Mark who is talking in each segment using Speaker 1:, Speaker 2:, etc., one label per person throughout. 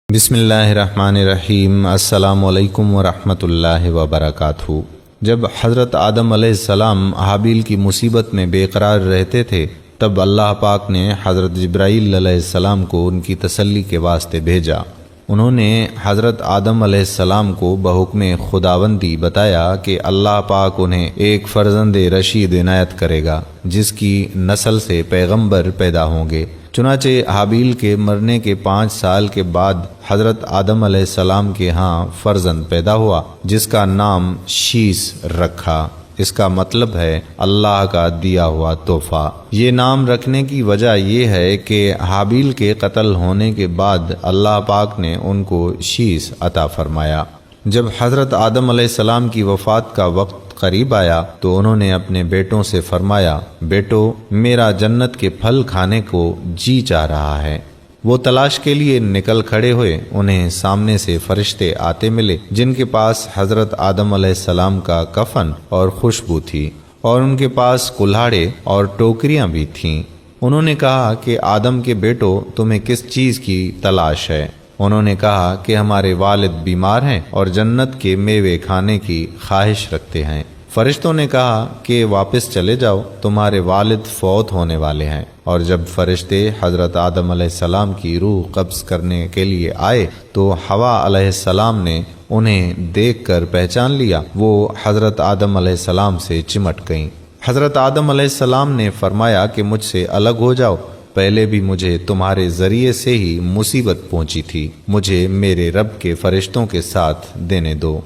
Speaker 1: بسم اللہ الرحمن الرحیم۔ السلام علیکم ورحمۃ اللہ وبرکاتہ۔ جب حضرت آدم علیہ السلام حابیل کی مصیبت میں بے قرار رہتے تھے، تب اللہ پاک نے حضرت جبرائیل علیہ السلام کو ان کی تسلی کے واسطے بھیجا۔ انہوں نے حضرت آدم علیہ السلام کو بحکم خداوندی بتایا کہ اللہ پاک انہیں ایک فرزند رشید عنایت کرے گا جس کی نسل سے پیغمبر پیدا ہوں گے۔ چنانچہ حابیل کے مرنے کے 5 سال کے بعد حضرت آدم علیہ السلام کے ہاں فرزند پیدا ہوا جس کا نام شیس رکھا۔ اس کا مطلب ہے اللہ کا دیا ہوا تحفہ۔ یہ نام رکھنے کی وجہ یہ ہے کہ حابیل کے قتل ہونے کے بعد اللہ پاک نے ان کو شیس عطا فرمایا۔ جب حضرت آدم علیہ السلام کی وفات کا وقت قریب آیا تو انہوں نے اپنے بیٹوں سے فرمایا، بیٹو میرا جنت کے پھل کھانے کو جی چاہ رہا ہے۔ وہ تلاش کے لیے نکل کھڑے ہوئے۔ انہیں سامنے سے فرشتے آتے ملے جن کے پاس حضرت آدم علیہ السلام کا کفن اور خوشبو تھی، اور ان کے پاس کلہاڑے اور ٹوکریاں بھی تھیں۔ انہوں نے کہا کہ آدم کے بیٹو تمہیں کس چیز کی تلاش ہے؟ انہوں نے کہا کہ ہمارے والد بیمار ہیں اور جنت کے میوے کھانے کی خواہش رکھتے ہیں۔ فرشتوں نے کہا کہ واپس چلے جاؤ، تمہارے والد فوت ہونے والے ہیں۔ اور جب فرشتے حضرت آدم علیہ السلام کی روح قبض کرنے کے لیے آئے تو حوا علیہ السلام نے انہیں دیکھ کر پہچان لیا۔ وہ حضرت آدم علیہ السلام سے چمٹ گئیں۔ حضرت آدم علیہ السلام نے فرمایا کہ مجھ سے الگ ہو جاؤ، پہلے بھی مجھے تمہارے ذریعے سے ہی مصیبت پہنچی تھی، مجھے میرے رب کے فرشتوں کے ساتھ دینے دو۔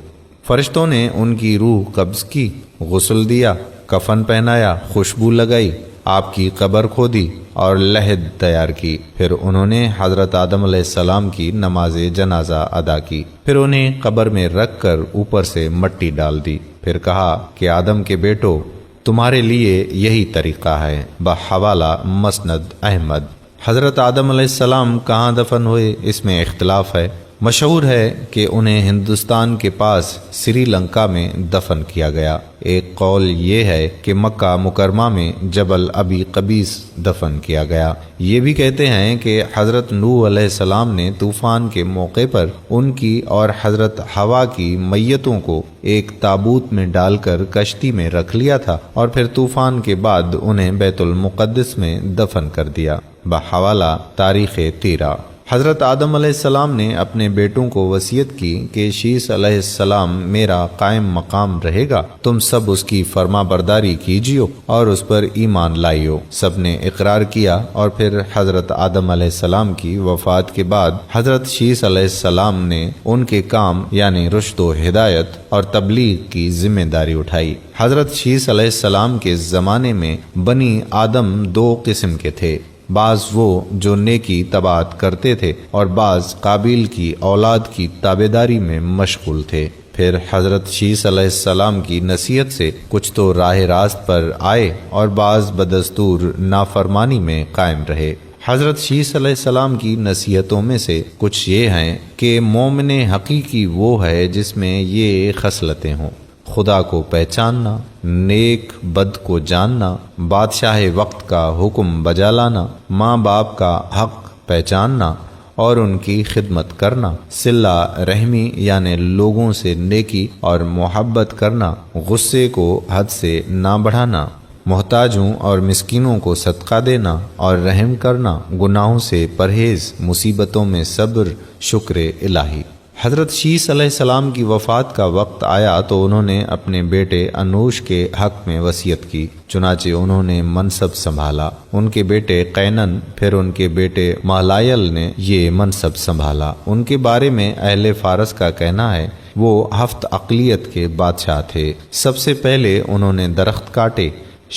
Speaker 1: فرشتوں نے ان کی روح قبض کی، غسل دیا، کفن پہنایا، خوشبو لگائی، آپ کی قبر کھودی اور لحد تیار کی۔ پھر انہوں نے حضرت آدم علیہ السلام کی نماز جنازہ ادا کی، پھر انہیں قبر میں رکھ کر اوپر سے مٹی ڈال دی۔ پھر کہا کہ آدم کے بیٹو تمہارے لیے یہی طریقہ ہے۔ بحوالہ مسند احمد۔ حضرت آدم علیہ السلام کہاں دفن ہوئے اس میں اختلاف ہے۔ مشہور ہے کہ انہیں ہندوستان کے پاس سری لنکا میں دفن کیا گیا۔ ایک قول یہ ہے کہ مکہ مکرمہ میں جبل ابی قبیس دفن کیا گیا۔ یہ بھی کہتے ہیں کہ حضرت نوح علیہ السلام نے طوفان کے موقع پر ان کی اور حضرت حوا کی میتوں کو ایک تابوت میں ڈال کر کشتی میں رکھ لیا تھا اور پھر طوفان کے بعد انہیں بیت المقدس میں دفن کر دیا۔ بحوالہ تاریخ تیرہ۔ حضرت آدم علیہ السلام نے اپنے بیٹوں کو وصیت کی کہ شیس علیہ السلام میرا قائم مقام رہے گا، تم سب اس کی فرما برداری کیجیو اور اس پر ایمان لائیو۔ سب نے اقرار کیا، اور پھر حضرت آدم علیہ السلام کی وفات کے بعد حضرت شیس علیہ السلام نے ان کے کام یعنی رشد و ہدایت اور تبلیغ کی ذمہ داری اٹھائی۔ حضرت شیس علیہ السلام کے زمانے میں بنی آدم 2 قسم کے تھے، بعض وہ جو نیکی طاعت کرتے تھے اور بعض قابیل کی اولاد کی تابعداری میں مشغول تھے۔ پھر حضرت شیس علیہ السلام کی نصیحت سے کچھ تو راہ راست پر آئے اور بعض بدستور نافرمانی میں قائم رہے۔ حضرت شیس علیہ السلام کی نصیحتوں میں سے کچھ یہ ہیں کہ مومن حقیقی وہ ہے جس میں یہ خصلتیں ہوں: خدا کو پہچاننا، نیک بد کو جاننا، بادشاہ وقت کا حکم بجا لانا، ماں باپ کا حق پہچاننا اور ان کی خدمت کرنا، صلہ رحمی یعنی لوگوں سے نیکی اور محبت کرنا، غصے کو حد سے نہ بڑھانا، محتاجوں اور مسکینوں کو صدقہ دینا اور رحم کرنا، گناہوں سے پرہیز، مصیبتوں میں صبر، شکر الہی۔ حضرت شیس علیہ السلام کی وفات کا وقت آیا تو انہوں نے اپنے بیٹے انوش کے حق میں وصیت کی، چنانچہ انہوں نے منصب سنبھالا۔ ان کے بیٹے قینن پھر ان کے بیٹے مہلائل نے یہ منصب سنبھالا۔ ان کے بارے میں اہل فارس کا کہنا ہے وہ 7 اقلیت کے بادشاہ تھے۔ سب سے پہلے انہوں نے درخت کاٹے،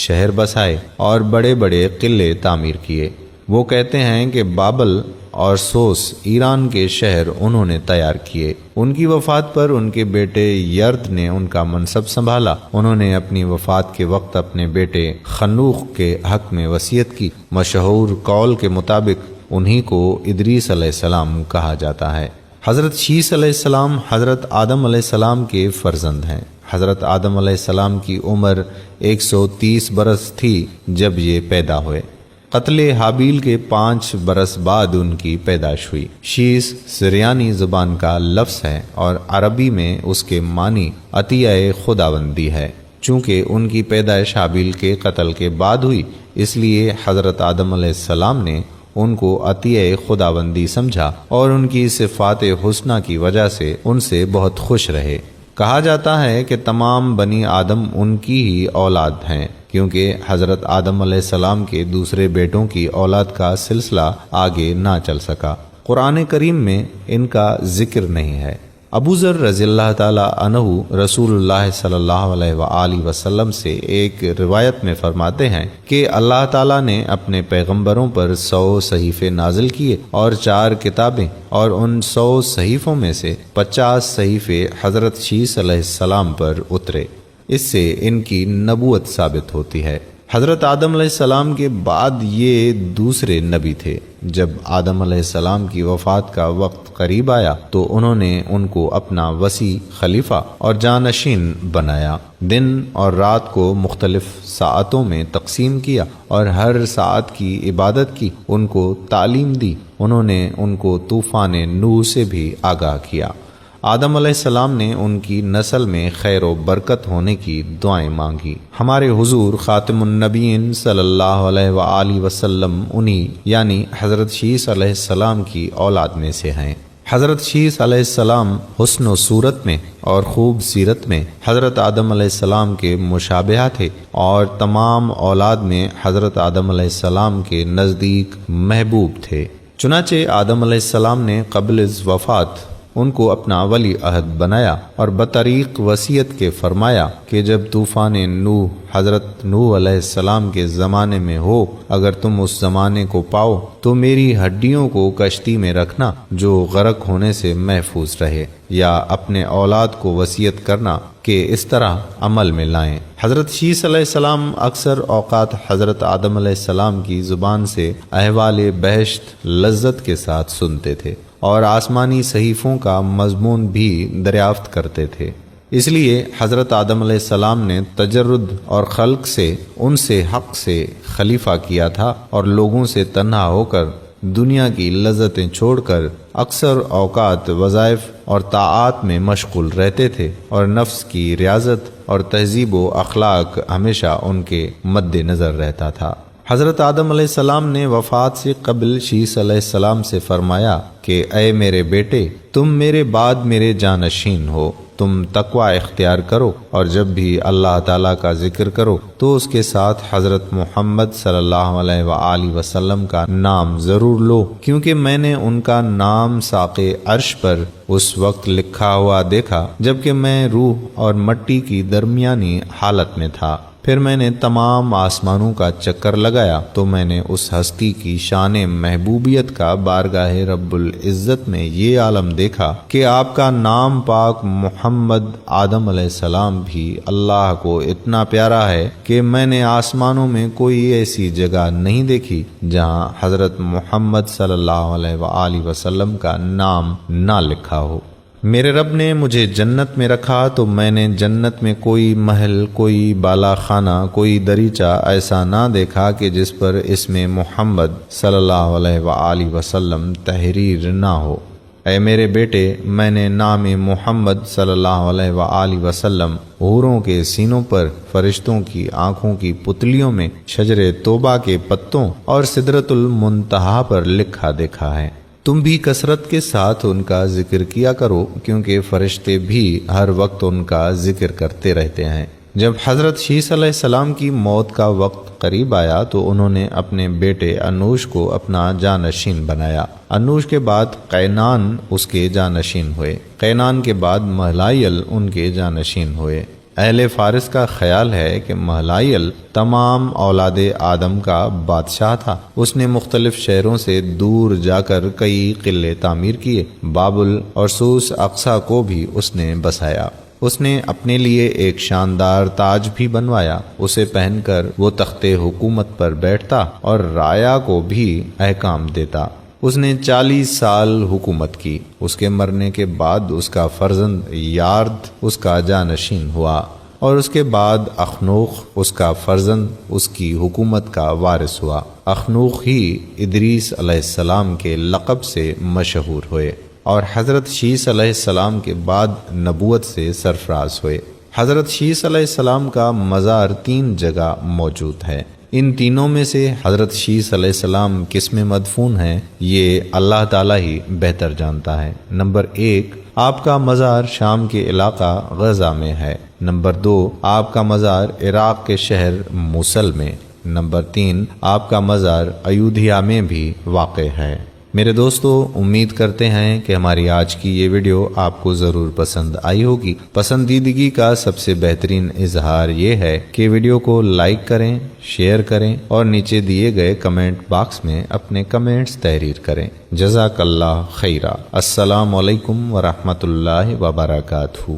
Speaker 1: شہر بسائے اور بڑے بڑے قلعے تعمیر کیے۔ وہ کہتے ہیں کہ بابل اور سوس ایران کے شہر انہوں نے تیار کیے۔ ان کی وفات پر ان کے بیٹے یرد نے ان کا منصب سنبھالا۔ انہوں نے اپنی وفات کے وقت اپنے بیٹے خنوخ کے حق میں وصیت کی۔ مشہور قول کے مطابق انہی کو ادریس علیہ السلام کہا جاتا ہے۔ حضرت شیس علیہ السلام حضرت آدم علیہ السلام کے فرزند ہیں۔ حضرت آدم علیہ السلام کی عمر 130 برس تھی جب یہ پیدا ہوئے۔ قتل حابیل کے 5 برس بعد ان کی پیدائش ہوئی۔ شیس سریانی زبان کا لفظ ہے اور عربی میں اس کے معنی عطیہ خداوندی ہے۔ چونکہ ان کی پیدائش حابیل کے قتل کے بعد ہوئی، اس لیے حضرت آدم علیہ السلام نے ان کو عطیہ خداوندی سمجھا اور ان کی صفات حسنہ کی وجہ سے ان سے بہت خوش رہے۔ کہا جاتا ہے کہ تمام بنی آدم ان کی ہی اولاد ہیں، کیونکہ حضرت آدم علیہ السلام کے دوسرے بیٹوں کی اولاد کا سلسلہ آگے نہ چل سکا۔ قرآن کریم میں ان کا ذکر نہیں ہے۔ ابو ذر رضی اللہ تعالی عنہ رسول اللہ صلی اللہ علیہ وآلہ وسلم سے ایک روایت میں فرماتے ہیں کہ اللہ تعالیٰ نے اپنے پیغمبروں پر 100 صحیفے نازل کیے اور 4 کتابیں، اور ان 100 صحیفوں میں سے 50 صحیفے حضرت شیس علیہ السلام پر اترے۔ اس سے ان کی نبوت ثابت ہوتی ہے۔ حضرت آدم علیہ السلام کے بعد یہ دوسرے نبی تھے۔ جب آدم علیہ السلام کی وفات کا وقت قریب آیا تو انہوں نے ان کو اپنا وصی، خلیفہ اور جانشین بنایا۔ دن اور رات کو مختلف ساعتوں میں تقسیم کیا اور ہر ساعت کی عبادت کی، ان کو تعلیم دی۔ انہوں نے ان کو طوفان نوح سے بھی آگاہ کیا۔ آدم علیہ السلام نے ان کی نسل میں خیر و برکت ہونے کی دعائیں مانگی۔ ہمارے حضور خاتم النبیین صلی اللہ علیہ وآلہ وسلم انہی یعنی حضرت شیس علیہ السلام کی اولاد میں سے ہیں۔ حضرت شیس علیہ السلام حسن و صورت میں اور خوب سیرت میں حضرت آدم علیہ السلام کے مشابہہ تھے، اور تمام اولاد میں حضرت آدم علیہ السلام کے نزدیک محبوب تھے۔ چنانچہ آدم علیہ السلام نے قبل از وفات ان کو اپنا ولی عہد بنایا اور بطریق وصیت کے فرمایا کہ جب طوفان نوح حضرت نوح علیہ السلام کے زمانے میں ہو، اگر تم اس زمانے کو پاؤ تو میری ہڈیوں کو کشتی میں رکھنا جو غرق ہونے سے محفوظ رہے، یا اپنے اولاد کو وصیت کرنا کہ اس طرح عمل میں لائیں۔ حضرت شیس علیہ السلام اکثر اوقات حضرت آدم علیہ السلام کی زبان سے احوال بہشت لذت کے ساتھ سنتے تھے اور آسمانی صحیفوں کا مضمون بھی دریافت کرتے تھے۔ اس لیے حضرت آدم علیہ السلام نے تجرد اور خلق سے ان سے حق سے خلیفہ کیا تھا، اور لوگوں سے تنہا ہو کر دنیا کی لذتیں چھوڑ کر اکثر اوقات وظائف اور طاعات میں مشغول رہتے تھے، اور نفس کی ریاضت اور تہذیب و اخلاق ہمیشہ ان کے مد نظر رہتا تھا۔ حضرت آدم علیہ السلام نے وفات سے قبل شیس علیہ السلام سے فرمایا کہ اے میرے بیٹے، تم میرے بعد میرے جانشین ہو، تم تقوی اختیار کرو، اور جب بھی اللہ تعالیٰ کا ذکر کرو تو اس کے ساتھ حضرت محمد صلی اللہ علیہ وآلہ وسلم کا نام ضرور لو، کیونکہ میں نے ان کا نام ساق عرش پر اس وقت لکھا ہوا دیکھا جبکہ میں روح اور مٹی کی درمیانی حالت میں تھا۔ پھر میں نے تمام آسمانوں کا چکر لگایا تو میں نے اس ہستی کی شان محبوبیت کا بارگاہ رب العزت میں یہ عالم دیکھا کہ آپ کا نام پاک محمد آدم علیہ السلام بھی اللہ کو اتنا پیارا ہے کہ میں نے آسمانوں میں کوئی ایسی جگہ نہیں دیکھی جہاں حضرت محمد صلی اللہ علیہ وآلہ وسلم کا نام نہ لکھا ہو۔ میرے رب نے مجھے جنت میں رکھا تو میں نے جنت میں کوئی محل، کوئی بالا خانہ، کوئی دریچہ ایسا نہ دیکھا کہ جس پر اس میں محمد صلی اللہ علیہ وآلہ وسلم تحریر نہ ہو۔ اے میرے بیٹے، میں نے نام محمد صلی اللہ علیہ وآلہ وسلم حوروں کے سینوں پر، فرشتوں کی آنکھوں کی پتلیوں میں، شجر توبہ کے پتوں اور سدرۃ المنتہا پر لکھا دیکھا ہے۔ تم بھی کثرت کے ساتھ ان کا ذکر کیا کرو، کیونکہ فرشتے بھی ہر وقت ان کا ذکر کرتے رہتے ہیں۔ جب حضرت شیس علیہ السلام کی موت کا وقت قریب آیا تو انہوں نے اپنے بیٹے انوش کو اپنا جانشین بنایا۔ انوش کے بعد قینان اس کے جانشین ہوئے۔ قینان کے بعد مہلائیل ان کے جانشین ہوئے۔ اہل فارس کا خیال ہے کہ مہلائیل تمام اولاد آدم کا بادشاہ تھا۔ اس نے مختلف شہروں سے دور جا کر کئی قلعے تعمیر کیے۔ بابل اور سوس اقصی کو بھی اس نے بسایا۔ اس نے اپنے لیے ایک شاندار تاج بھی بنوایا۔ اسے پہن کر وہ تخت حکومت پر بیٹھتا اور رایا کو بھی احکام دیتا۔ اس نے 40 سال حکومت کی۔ اس کے مرنے کے بعد اس کا فرزند یارد اس کا جانشین ہوا۔ اور اس کے بعد اخنوخ اس کا فرزند اس کی حکومت کا وارث ہوا۔ اخنوخ ہی ادریس علیہ السلام کے لقب سے مشہور ہوئے اور حضرت شیس علیہ السلام کے بعد نبوت سے سرفراز ہوئے۔ حضرت شیس علیہ السلام کا مزار 3 جگہ موجود ہے۔ ان تینوں میں سے حضرت شیس علیہ السلام کس میں مدفون ہیں یہ اللہ تعالیٰ ہی بہتر جانتا ہے۔ نمبر 1، آپ کا مزار شام کے علاقہ غزہ میں ہے۔ نمبر 2، آپ کا مزار عراق کے شہر موصل میں۔ نمبر 3، آپ کا مزار ایودھیا میں بھی واقع ہے۔ میرے دوستو، امید کرتے ہیں کہ ہماری آج کی یہ ویڈیو آپ کو ضرور پسند آئی ہوگی۔ پسندیدگی کا سب سے بہترین اظہار یہ ہے کہ ویڈیو کو لائک کریں، شیئر کریں اور نیچے دیے گئے کمنٹ باکس میں اپنے کمنٹس تحریر کریں۔ جزاک اللہ خیرہ۔ السلام علیکم ورحمۃ اللہ وبرکاتہ۔